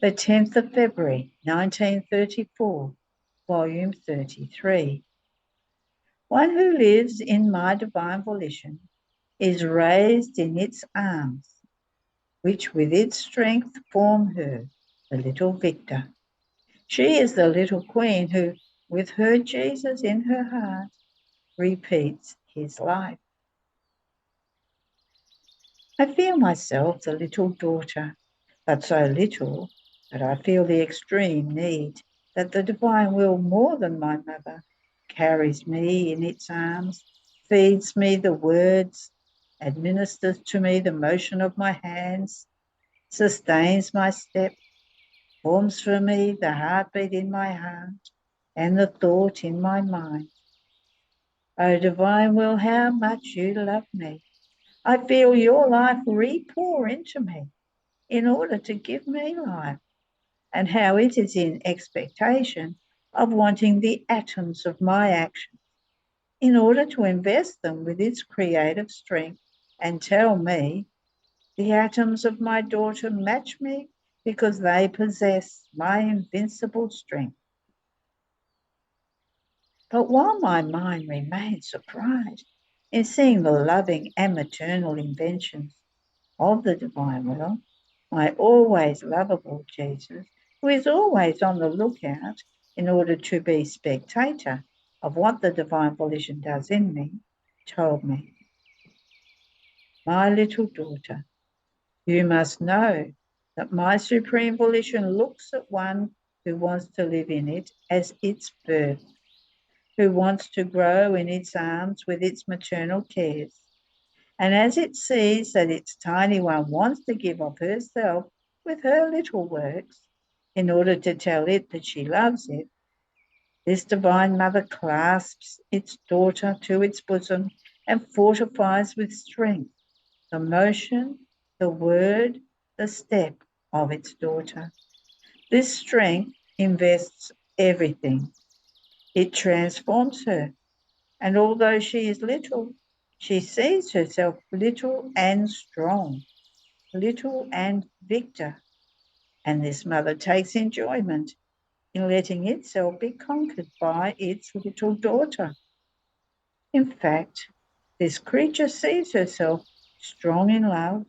The 10th of February, 1934, Volume 33. One who lives in my divine volition is raised in its arms, which with its strength form her, the little victor. She is the little queen who, with her Jesus in her heart, repeats his life. I feel myself the little daughter, but so little that I feel the extreme need that the divine will, more than my mother, carries me in its arms, feeds me the words, administers to me the motion of my hands, sustains my step, forms for me the heartbeat in my heart and the thought in my mind. O divine will, how much you love me. I feel your life re-pour into me in order to give me life, and how it is in expectation of wanting the atoms of my actions in order to invest them with its creative strength and tell me, the atoms of my daughter match me because they possess my invincible strength. But while my mind remains surprised in seeing the loving and maternal inventions of the divine will, my always lovable Jesus, who is always on the lookout in order to be spectator of what the divine volition does in me, told me, my little daughter, you must know that my supreme volition looks at one who wants to live in it as its birth, who wants to grow in its arms with its maternal cares. And as it sees that its tiny one wants to give of herself with her little works in order to tell it that she loves it, this divine mother clasps its daughter to its bosom and fortifies with strength the motion, the word, the step of its daughter. This strength invests everything. It transforms her, and although she is little, she sees herself little and strong, little and victor, and this mother takes enjoyment in letting itself be conquered by its little daughter. In fact, this creature sees herself strong in love,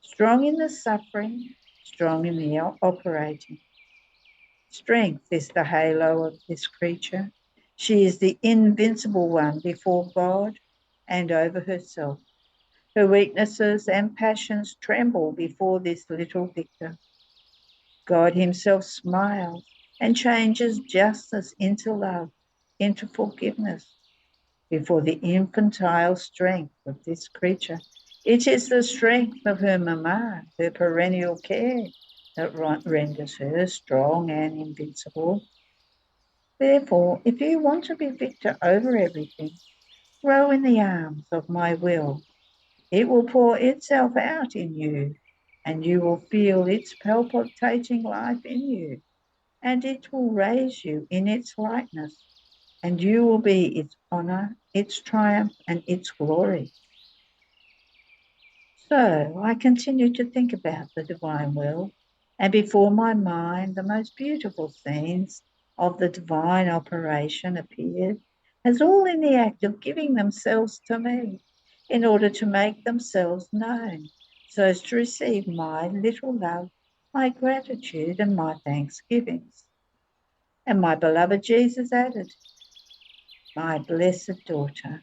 strong in the suffering, strong in the operating. Strength is the halo of this creature. She is the invincible one before God and over herself. Her weaknesses and passions tremble before this little victor. God himself smiles and changes justice into love, into forgiveness, before the infantile strength of this creature. It is the strength of her mamma, her perennial care, that renders her strong and invincible. Therefore, if you want to be victor over everything, grow in the arms of my will. It will pour itself out in you, and you will feel its palpitating life in you, and it will raise you in its likeness, and you will be its honour, its triumph, and its glory. So I continued to think about the divine will, and before my mind the most beautiful scenes of the divine operation appeared, as all in the act of giving themselves to me, in order to make themselves known, so as to receive my little love, my gratitude, and my thanksgivings. And my beloved Jesus added, my blessed daughter,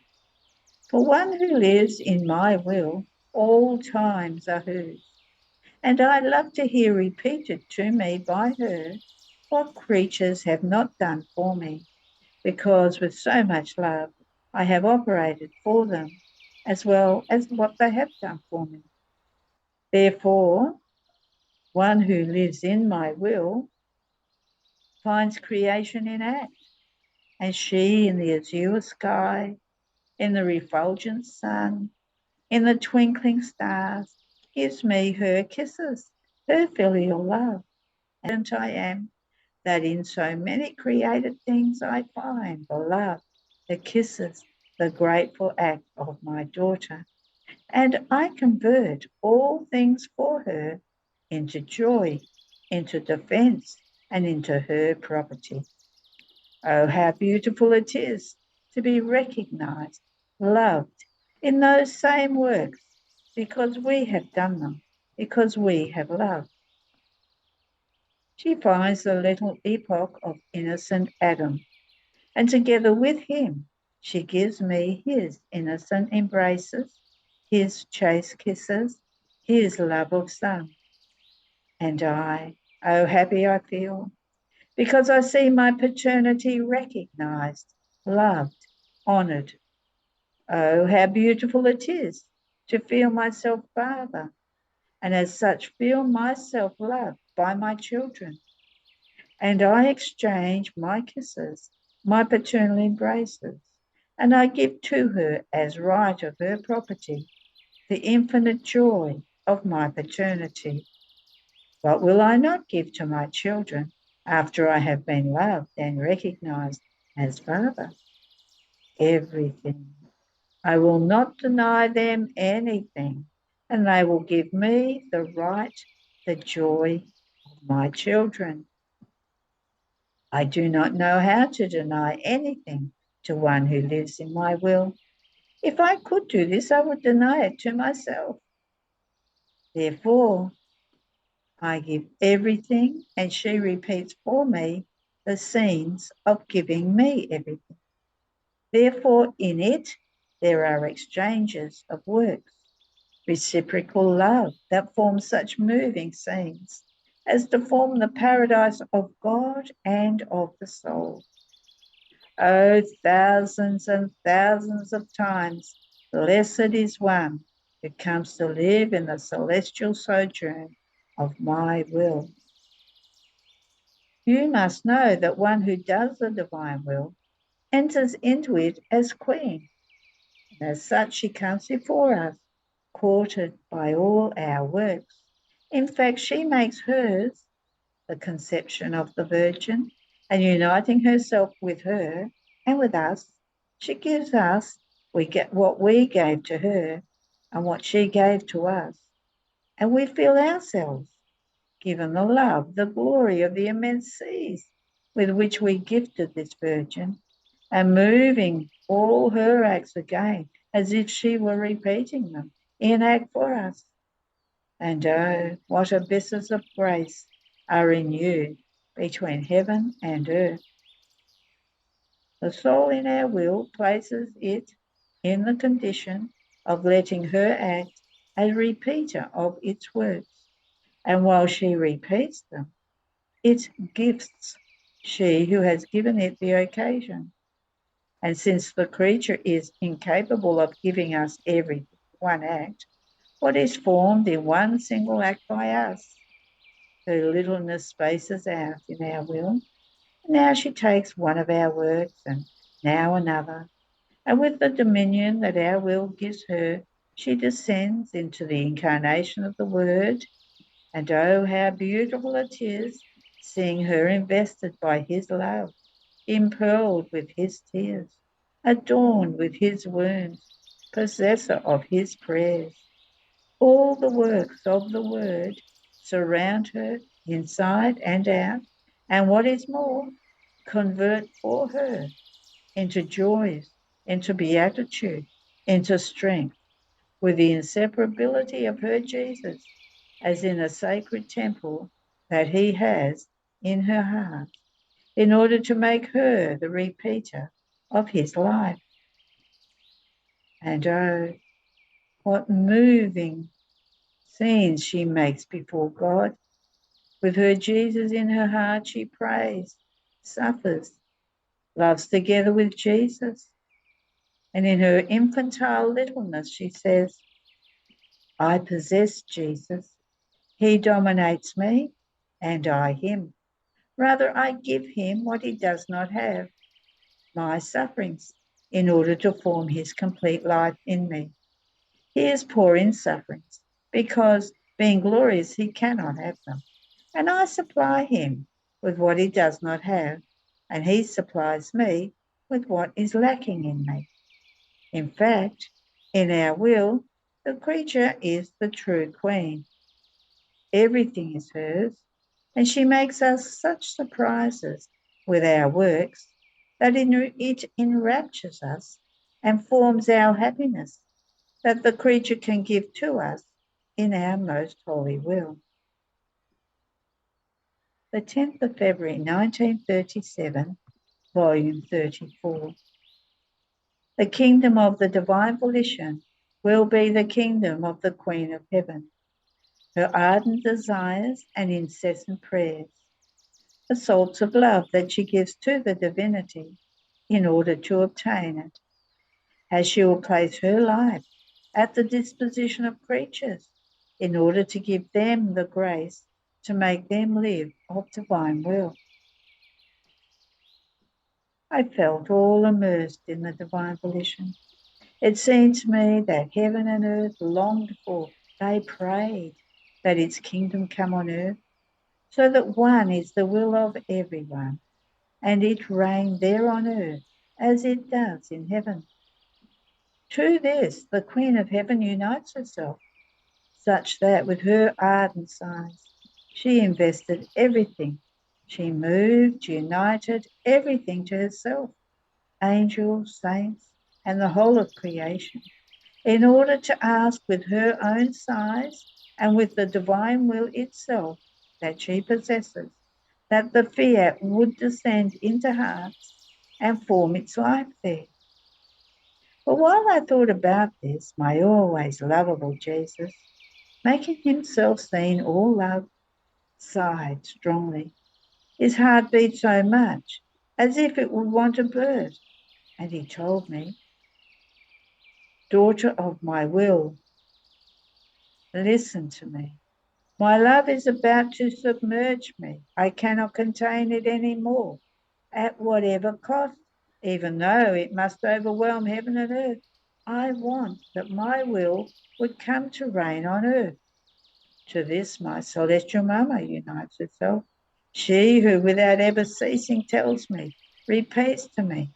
for one who lives in my will, all times are hers. And I love to hear repeated to me by her what creatures have not done for me, because with so much love I have operated for them, as well as what they have done for me. Therefore, one who lives in my will finds creation in act, and she in the azure sky, in the refulgent sun, in the twinkling stars, gives me her kisses, her filial love. And I am that in so many created things I find the love, the kisses, the grateful act of my daughter. And I convert all things for her into joy, into defense and into her property. Oh, how beautiful it is to be recognized, loved in those same works, because we have done them, because we have loved. She finds the little epoch of innocent Adam, and together with him, she gives me his innocent embraces, his chaste kisses, his love of son. And I, oh, happy I feel, because I see my paternity recognized, loved, honored. Oh, how beautiful it is to feel myself father, and as such feel myself loved by my children. And I exchange my kisses, my paternal embraces, and I give to her as right of her property the infinite joy of my paternity. What will I not give to my children after I have been loved and recognized as father? Everything. I will not deny them anything, and they will give me the right, the joy of my children. I do not know how to deny anything to one who lives in my will. If I could do this, I would deny it to myself. Therefore, I give everything, and she repeats for me the scenes of giving me everything. Therefore, in it, there are exchanges of works, reciprocal love that forms such moving scenes as to form the paradise of God and of the soul. Oh, thousands and thousands of times, blessed is one who comes to live in the celestial sojourn of my will. You must know that one who does the divine will enters into it as queen, and as such she comes before us, courted by all our works. In fact, she makes hers the conception of the Virgin, and uniting herself with her and with us, she gives us we get what we gave to her and what she gave to us, and we feel ourselves given the love, the glory of the immense seas with which we gifted this Virgin, and moving all her acts again as if she were repeating them in act for us. And oh, what abysses of grace are in you between heaven and earth. The soul in our will places it in the condition of letting her act as repeater of its works, and while she repeats them, it gifts she who has given it the occasion. And since the creature is incapable of giving us every one act, what is formed in one single act by us, her littleness spaces out in our will. Now she takes one of our works and now another, and with the dominion that our will gives her, she descends into the incarnation of the Word. And oh, how beautiful it is seeing her invested by his love, impearled with his tears, adorned with his wounds, possessor of his prayers. All the works of the Word surround her inside and out, and what is more, convert for her into joys, into beatitude, into strength, with the inseparability of her Jesus, as in a sacred temple that he has in her heart, in order to make her the repeater of his life. And oh, what moving scenes she makes before God. With her Jesus in her heart, she prays, suffers, loves together with Jesus. And in her infantile littleness, she says, I possess Jesus. He dominates me, and I him. Rather, I give him what he does not have, my sufferings, in order to form his complete life in me. He is poor in sufferings, because, being glorious, he cannot have them. And I supply him with what he does not have, and he supplies me with what is lacking in me. In fact, in our will, the creature is the true queen. Everything is hers, and she makes us such surprises with our works that it enraptures us and forms our happiness that the creature can give to us in our most holy will. The 10th of February 1937, Volume 34. The kingdom of the Divine Volition will be the kingdom of the Queen of Heaven, her ardent desires and incessant prayers, the salts of love that she gives to the divinity in order to obtain it, as she will place her life at the disposition of creatures in order to give them the grace to make them live of divine will. I felt all immersed in the divine volition. It seemed to me that heaven and earth longed for, they prayed that its kingdom come on earth, so that one is the will of everyone, and it reign there on earth as it does in heaven. To this, the Queen of Heaven unites herself, such that with her ardent sighs, she invested everything. She moved, united everything to herself, angels, saints, and the whole of creation, in order to ask with her own sighs and with the divine will itself that she possesses, that the fiat would descend into hearts and form its life there. But while I thought about this, my always lovable Jesus, making himself seen all love, sighed strongly. His heart beat so much as if it would want to burst, and he told me, "Daughter of my will, listen to me. My love is about to submerge me. I cannot contain it any more, at whatever cost, even though it must overwhelm heaven and earth. I want that my will would come to reign on earth." To this my celestial Mama unites herself, she who without ever ceasing tells me, repeats to me,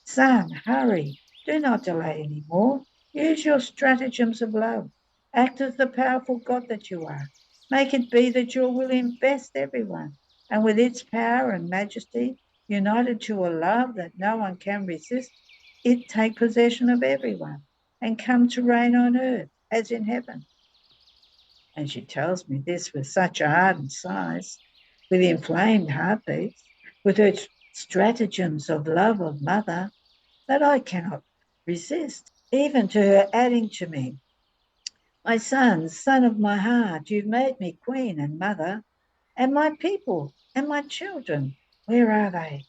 "Son, hurry, do not delay any more. Use your stratagems of love. Act as the powerful God that you are. Make it be that your will invest everyone, and with its power and majesty, united to a love that no one can resist, it take possession of everyone and come to reign on earth as in heaven." And she tells me this with such ardent sighs, with inflamed heartbeats, with her stratagems of love of mother, that I cannot resist, even to her adding to me, "My son of my heart, you've made me queen and mother, and my people and my children, where are they?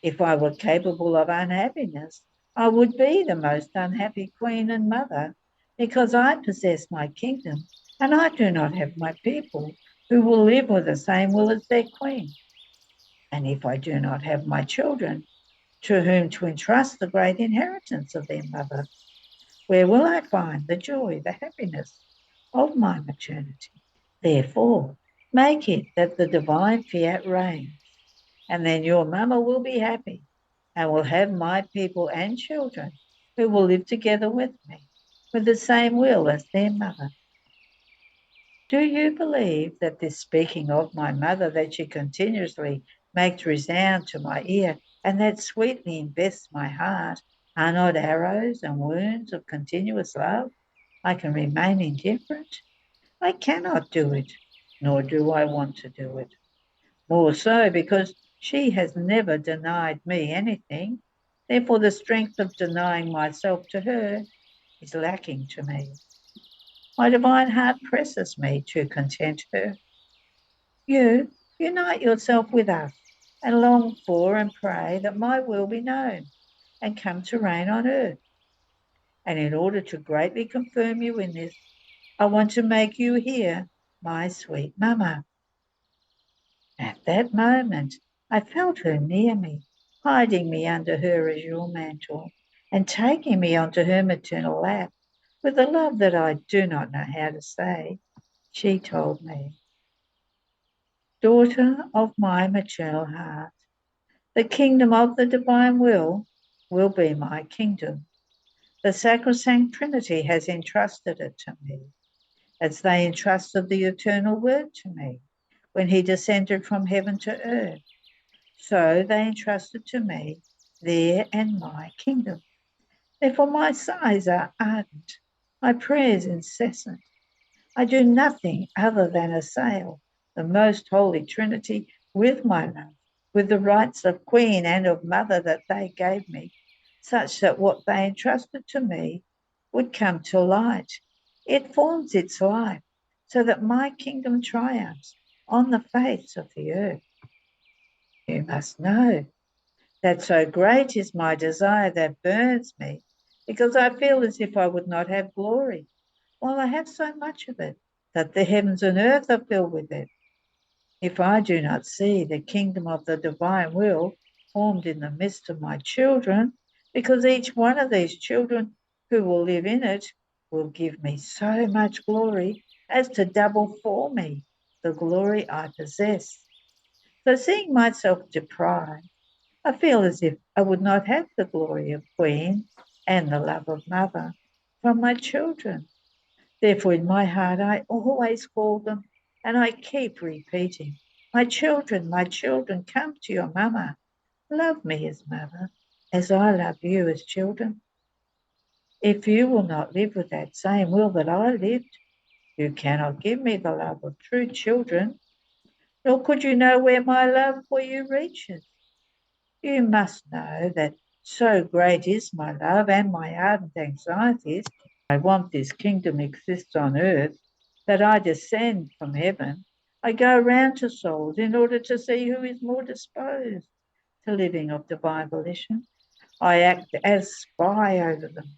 If I were capable of unhappiness, I would be the most unhappy queen and mother, because I possess my kingdom, and I do not have my people who will live with the same will as their queen. And if I do not have my children, to whom to entrust the great inheritance of their mother, where will I find the joy, the happiness of my maternity? Therefore, make it that the divine fiat reigns, and then your mama will be happy and will have my people and children who will live together with me, with the same will as their mother." Do you believe that this speaking of my mother that she continuously makes resound to my ear and that sweetly invests my heart are not arrows and wounds of continuous love? I can remain indifferent? I cannot do it, nor do I want to do it. More so because she has never denied me anything. Therefore, the strength of denying myself to her is lacking to me. My divine heart presses me to content her. You unite yourself with us and long for and pray that my will be known and come to reign on earth. And in order to greatly confirm you in this, I want to make you here my sweet Mama. At that moment, I felt her near me, hiding me under her azure mantle and taking me onto her maternal lap with a love that I do not know how to say. She told me, "Daughter of my maternal heart, the kingdom of the divine will be my kingdom. The sacrosanct Trinity has entrusted it to me, as they entrusted the eternal word to me, when he descended from heaven to earth. So they entrusted to me their and my kingdom. Therefore my sighs are ardent, my prayers incessant. I do nothing other than assail the most holy Trinity with my love, with the rights of queen and of mother that they gave me, such that what they entrusted to me would come to light. It forms its life, so that my kingdom triumphs on the face of the earth. You must know that so great is my desire that burns me, because I feel as if I would not have glory, while I have so much of it, that the heavens and earth are filled with it. If I do not see the kingdom of the divine will formed in the midst of my children, because each one of these children who will live in it will give me so much glory as to double for me the glory I possess. So seeing myself deprived, I feel as if I would not have the glory of queen and the love of mother from my children. Therefore, in my heart, I always call them, and I keep repeating, my children, come to your mama. Love me as mother, as I love you as children. If you will not live with that same will that I lived, you cannot give me the love of true children, nor could you know where my love for you reaches. You must know that so great is my love and my ardent anxieties. I want this kingdom exists on earth, that I descend from heaven. I go round to souls in order to see who is more disposed to living of divine volition. I act as spy over them.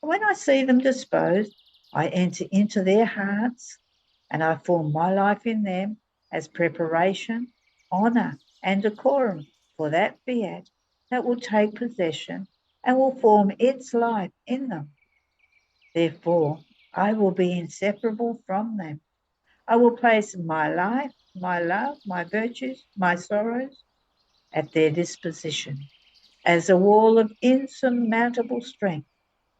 And when I see them disposed, I enter into their hearts and I form my life in them as preparation, honour, and decorum for that fiat that will take possession and will form its life in them. Therefore, I will be inseparable from them. I will place my life, my love, my virtues, my sorrows at their disposition as a wall of insurmountable strength,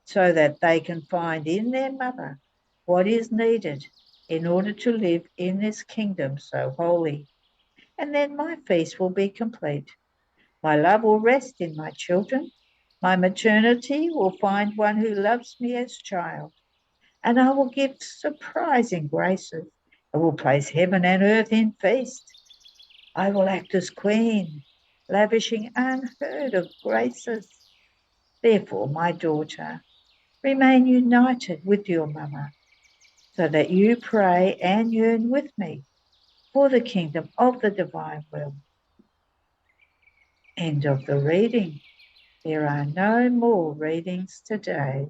so that they can find in their mother what is needed in order to live in this kingdom so holy. And then my feast will be complete. My love will rest in my children. My maternity will find one who loves me as child. And I will give surprising graces. I will place heaven and earth in feast. I will act as queen, lavishing unheard of graces. Therefore, my daughter, remain united with your mother, so that you pray and yearn with me for the kingdom of the divine will. End of the reading. There are no more readings today.